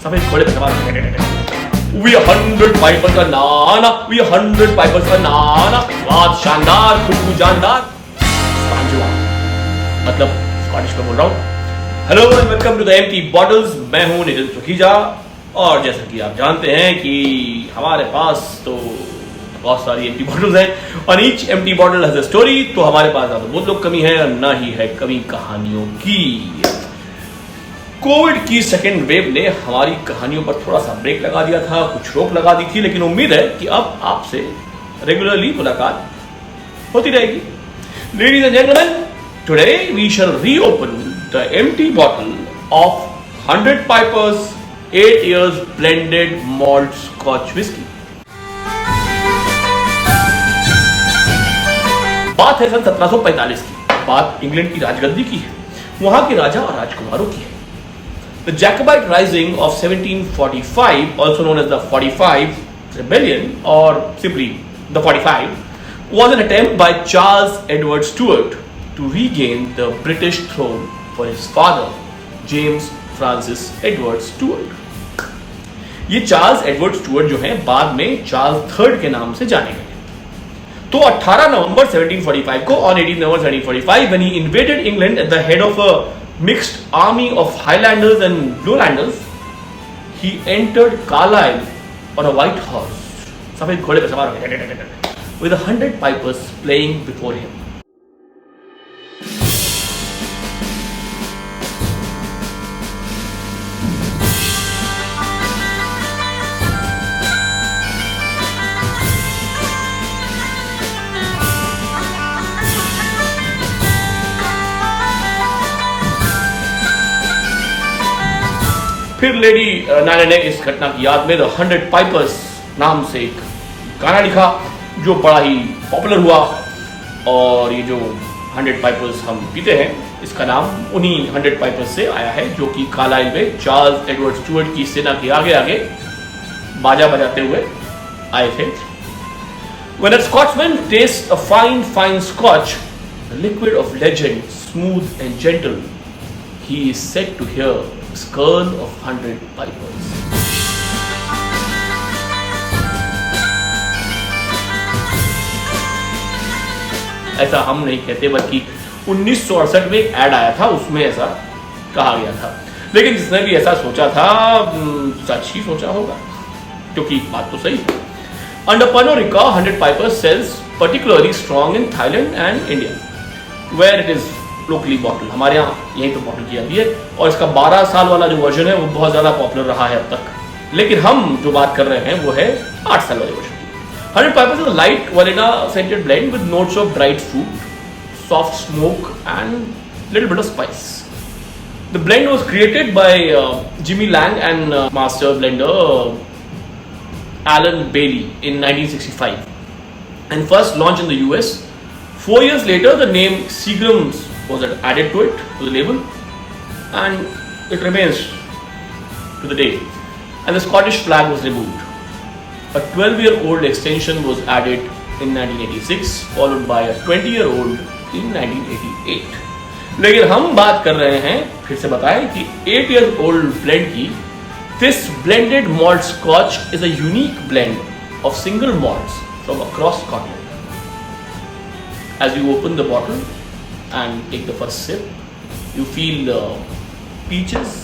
सफेद घोड़े पे सवार We are 100 pipers का नाना, we are 100 pipers का नाना, स्वाद शानदार, खुशबू जानदार, सांजुआ, मतलब स्कॉटिश में बोल रहा हूँ। Hello and welcome to the empty bottles. मैं हूँ नितिन सुखीजा और जैसा कि आप जानते हैं कि हमारे पास तो बहुत सारी एम्प्टी बॉटल्स हैं और each empty bottle has a story. तो हमारे पास ना तो बहुत लोग कमी है और ना ही है कमी कहानियों की। कोविड की सेकेंड वेव ने हमारी कहानियों पर थोड़ा सा ब्रेक लगा दिया था, कुछ रोक लगा दी थी, लेकिन उम्मीद है कि अब आपसे रेगुलरली मुलाकात होती रहेगी। Ladies and gentleman, today we shall reopen the empty bottle of 100 Pipers 8 years blended malt Scotch whiskey। बात है सन 1745 की। बात इंग्लैंड की राजगद्दी की है, वहां के राजा और राजकुमारों की है। The Jacobite Rising of 1745, also known as the 45 Rebellion or simply the 45, was an attempt by Charles Edward Stuart to regain the British throne for his father, James Francis Edward Stuart। ये Charles Edward Stuart जो हैं बाद में Charles III के नाम से जाने गए। तो 18 नवंबर 1745 को on 18 November 1745 when he invaded England at the head of a mixed army of Highlanders and Lowlanders, he entered Carlisle on a white horse, सफेद घोड़े पे सवार with 100 pipers playing before him। फिर लेडी नायना ने इस घटना की याद में द 100 पाइपर्स नाम से एक गाना लिखा जो बड़ा ही पॉपुलर हुआ। और ये जो 100 पाइपर्स हम पीते हैं इसका नाम उन्हीं 100 पाइपर्स से आया है जो कि कार्लाइल में चार्ल्स एडवर्ड स्टुअर्ट की सेना के आगे आगे बाजा बजाते हुए आए थे। When a Scotsman tastes a fine Scotch, the liquid of legend, smooth and gentle, he is said to hear skirl of 100 pipers। ऐसा हम नहीं कहते बल्कि 1968 में एक ऐड आया था उसमें ऐसा कहा गया था। लेकिन जिसने भी ऐसा सोचा था सच ही सोचा होगा क्योंकि बात तो सही है। Under Pernod Ricard 100 pipers sells particularly strong in Thailand and India where it is locally bottle. हमारे यहाँ यहीं पे बॉटल की जाती है और इसका 12 साल वाला जो वर्जन है वो बहुत ज़्यादा पॉपुलर रहा है अब तक। लेकिन हम जो बात कर रहे हैं वो है 8 साल वाले वर्जन की। 100 Pipers is a light vanilla scented blend with notes of dried fruit, soft smoke and little bit of spice. The blend was created by Jimmy Lang and master blender Alan Baillie in 1965 and first launched in the US। 4 years later the name Seagram's was added to it, to the label, and it remains to the day, and the Scottish flag was removed। A 12-year-old extension was added in 1986 followed by a 20-year-old in 1988। लेकिन हम बात कर रहे हैं, फिर से बताएं कि 8-year-old blend की। This blended malt Scotch is a unique blend of single malts from across Scotland। As you open the bottle and take the first sip, you feel peaches,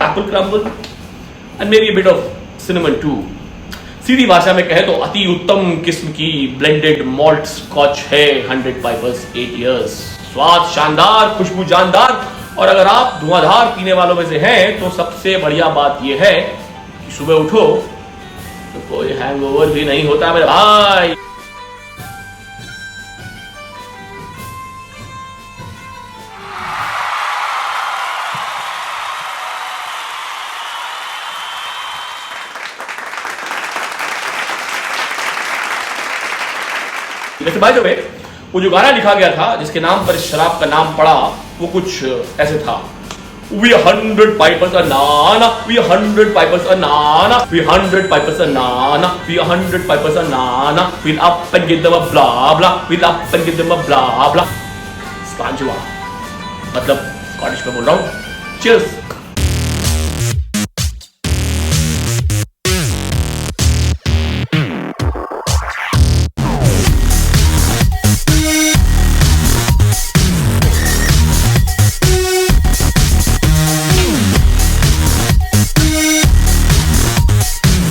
apple crumble and maybe a bit of cinnamon too। सीधी भाषा में कहे तो अति उत्तम किस्म की blended malt scotch है 100 Pipers 8 years। स्वाद शानदार, खुशबू जानदार। और अगर आप धुआंधार पीने वालों में से हैं तो सबसे बढ़िया बात यह है कि सुबह उठो तो कोई हैंगओवर भी नहीं होता मेरे भाई। वैसे बाय द वे वो जो गाना लिखा गया था जिसके नाम पर इस शराब का नाम पड़ा वो कुछ ऐसे था। We 100 pipers a nana, we 100 pipers a nana, we 100 pipers a nana, we 100 pipers a nana, we'll up and give them a blah blah, we'll up and give them a blah blah। स्पांजुआ मतलब Scottish में बोल रहा हूँ। Cheers।